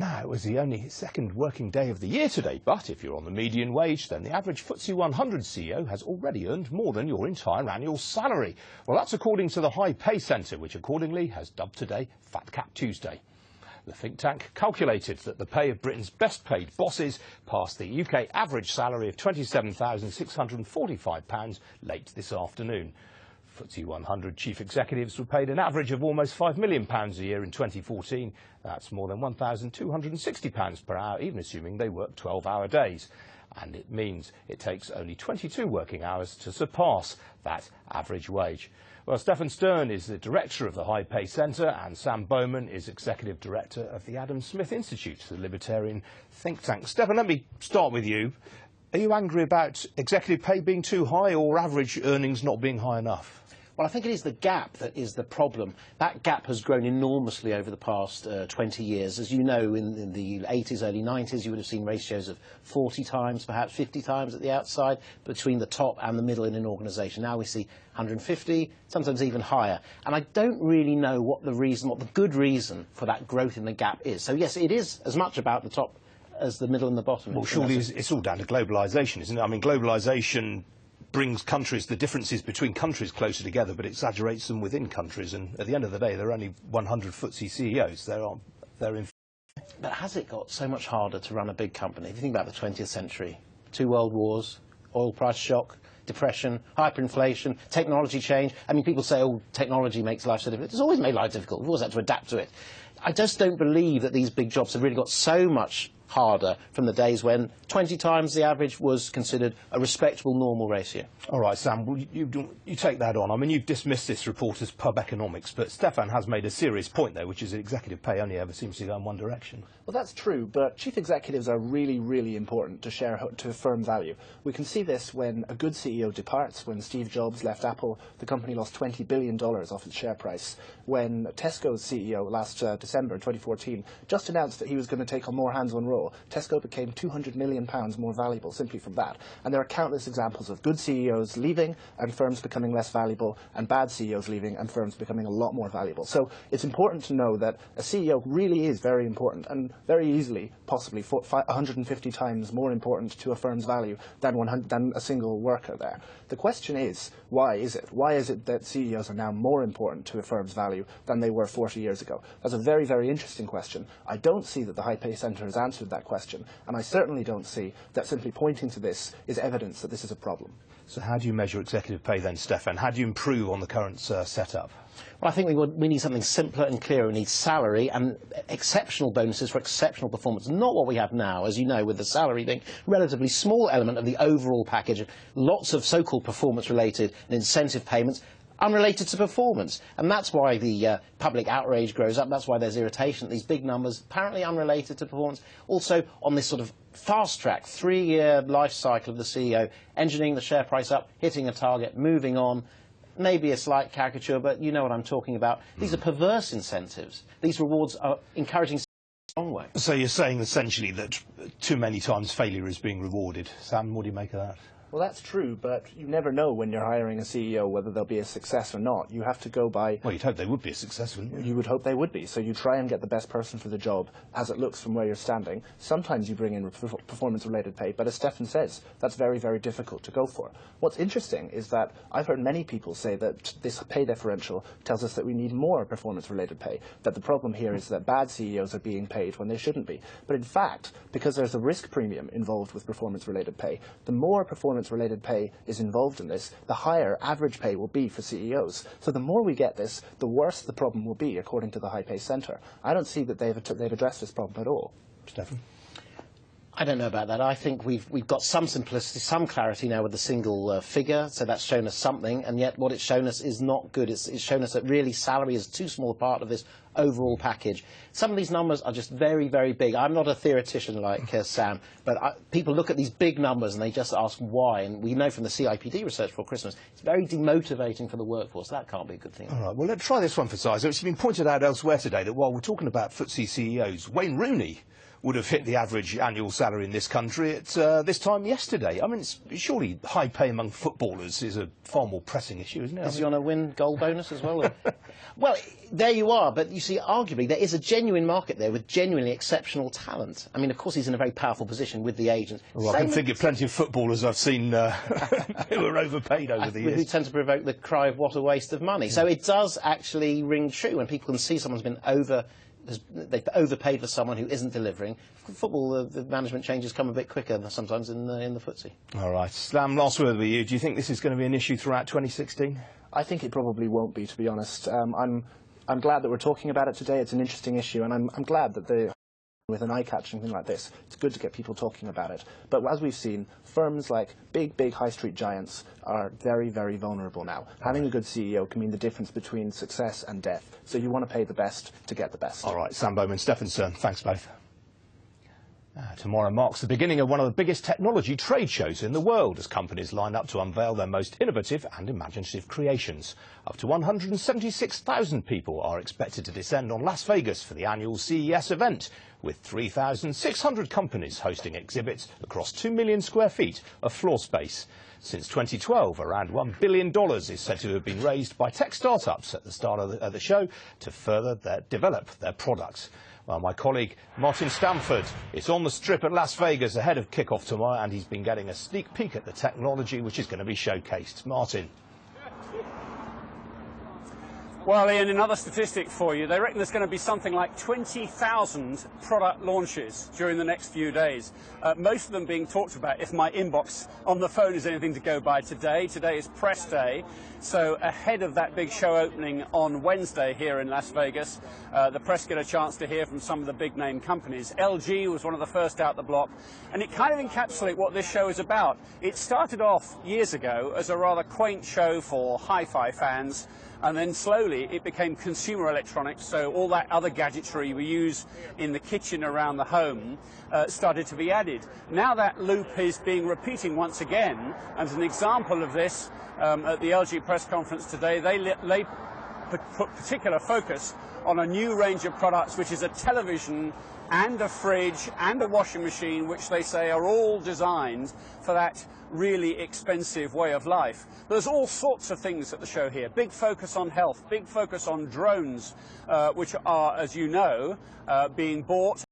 Now, it was the only second working day of the year today, but if you're on the median wage, then the average FTSE 100 CEO has already earned more than your entire annual salary. Well, that's according to the High Pay Centre, which accordingly has dubbed today Fat Cap Tuesday. The think tank calculated that the pay of Britain's best paid bosses passed the UK average salary of £27,645 late this afternoon. FTSE 100 chief executives were paid an average of almost £5 million a year in 2014. That's more than £1,260 per hour, even assuming they work 12-hour days. And it means it takes only 22 working hours to surpass that average wage. Well, Stefan Stern is the director of the High Pay Centre, and Sam Bowman is executive director of the Adam Smith Institute, the libertarian think tank. Stefan, let me start with you. Are you angry about executive pay being too high or average earnings not being high enough? Well, I think it is the gap that is the problem. That gap has grown enormously over the past 20 years. As you know, in the 80s, early 90s, you would have seen ratios of 40 times, perhaps 50 times at the outside, between the top and the middle in an organisation. Now we see 150, sometimes even higher. And I don't really know what the good reason for that growth in the gap is. So, yes, it is as much about the top as the middle and the bottom. Well, surely it's all down to globalisation, isn't it? I mean, globalisation brings the differences between countries closer together, but exaggerates them within countries. And at the end of the day, there are only 100 FTSE CEOs. They're in. But has it got so much harder to run a big company? If you think about the 20th century, 2 world wars, oil price shock, depression, hyperinflation, technology change. I mean, people say, oh, technology makes life so difficult. It's always made life difficult. We've always had to adapt to it. I just don't believe that these big jobs have really got so much harder from the days when 20 times the average was considered a respectable normal ratio. All right, Sam, well, you take that on. I mean, you've dismissed this report as pub economics, but Stefan has made a serious point there, which is that executive pay only ever seems to go in one direction. Well, that's true, but chief executives are really, really important to firm value. We can see this when a good CEO departs. When Steve Jobs left Apple, the company lost $20 billion off its share price. When Tesco's CEO last December 2014 just announced that he was going to take on more hands-on role, Tesco became £200 million more valuable simply from that. And there are countless examples of good CEOs leaving and firms becoming less valuable, and bad CEOs leaving and firms becoming a lot more valuable. So it's important to know that a CEO really is very important and very easily, possibly 150 times more important to a firm's value than a single worker there. The question is, why is it? Why is it that CEOs are now more important to a firm's value than they were 40 years ago? That's a very, very interesting question. I don't see that the High Pay Centre has answered that question, and I certainly don't see that simply pointing to this is evidence that this is a problem. So how do you measure executive pay then, Stefan? How do you improve on the current setup? Well, I think we need something simpler and clearer. We need salary and exceptional bonuses for exceptional performance, not what we have now, as you know, with the salary being a relatively small element of the overall package. Lots of so-called performance-related and incentive payments unrelated to performance. And that's why the public outrage grows up. That's why there's irritation at these big numbers, apparently unrelated to performance. Also, on this sort of fast-track, 3-year life cycle of the CEO, engineering the share price up, hitting a target, moving on. Maybe a slight caricature, but you know what I'm talking about. These are perverse incentives. These rewards are encouraging the wrong way. So you're saying essentially that too many times failure is being rewarded. Sam, what do you make of that? Well, that's true, but you never know when you're hiring a CEO whether they'll be a success or not. You have to go by... Well, you'd hope they would be a success, wouldn't you? You would hope they would be. So you try and get the best person for the job as it looks from where you're standing. Sometimes you bring in performance-related pay, but as Stefan says, that's very, very difficult to go for. What's interesting is that I've heard many people say that this pay differential tells us that we need more performance-related pay, that the problem here is that bad CEOs are being paid when they shouldn't be. But in fact, because there's a risk premium involved with performance-related pay, the more performance-related pay is involved in this, the higher average pay will be for CEOs. So the more we get this, the worse the problem will be, according to the High Pay Centre. I don't see that they've addressed this problem at all. Stefan? I don't know about that. I think we've got some simplicity, some clarity now with the single figure, so that's shown us something, and yet what it's shown us is not good. It's shown us that really salary is too small a part of this overall package. Some of these numbers are just very, very big. I'm not a theoretician like Sam, but people look at these big numbers and they just ask why, and we know from the CIPD research for Christmas, it's very demotivating for the workforce. That can't be a good thing. All right, well, let's try this one for size. It's been pointed out elsewhere today that while we're talking about FTSE CEOs, Wayne Rooney would have hit the average annual salary in this country at this time yesterday. I mean, surely high pay among footballers is a far more pressing issue, isn't it? Is he on a win goal bonus as well? Well, there you are, but you see, arguably, there is a genuine market there with genuinely exceptional talent. I mean, of course, he's in a very powerful position with the agents. Well, I can think of plenty of footballers I've seen who are overpaid over the years. Who tend to provoke the cry of what a waste of money. So it does actually ring true when people can see someone's been they've overpaid for someone who isn't delivering. Football, the management changes come a bit quicker sometimes in the FTSE. All right. Slam, last word with you. Do you think this is going to be an issue throughout 2016? I think it probably won't be, to be honest. I'm glad that we're talking about it today. It's an interesting issue, and I'm glad that with an eye-catching thing like this, it's good to get people talking about it. But as we've seen, firms like big high street giants are very, very vulnerable now. Having a good CEO can mean the difference between success and death. So you want to pay the best to get the best. All right, Sam Bowman, Stefan Cern, thanks both. Tomorrow marks the beginning of one of the biggest technology trade shows in the world as companies line up to unveil their most innovative and imaginative creations. Up to 176,000 people are expected to descend on Las Vegas for the annual CES event, with 3,600 companies hosting exhibits across 2 million square feet of floor space. Since 2012, around $1 billion is said to have been raised by tech startups at the start of the show to further develop their products. Well, my colleague Martin Stamford is on the strip at Las Vegas ahead of kickoff tomorrow, and he's been getting a sneak peek at the technology which is going to be showcased. Martin. Well, Ian, another statistic for you. They reckon there's going to be something like 20,000 product launches during the next few days. Most of them being talked about, if my inbox on the phone is anything to go by today. Today is press day. So ahead of that big show opening on Wednesday here in Las Vegas, the press get a chance to hear from some of the big name companies. LG was one of the first out the block, and it kind of encapsulates what this show is about. It started off years ago as a rather quaint show for hi-fi fans, and then slowly it became consumer electronics, so all that other gadgetry we use in the kitchen around the home started to be added. Now that loop is being repeating once again, and as an example of this, at the LG press conference today, they put particular focus on a new range of products, which is a television and a fridge and a washing machine, which they say are all designed for that really expensive way of life. There's all sorts of things at the show here. Big focus on health, big focus on drones, which are, as you know, being bought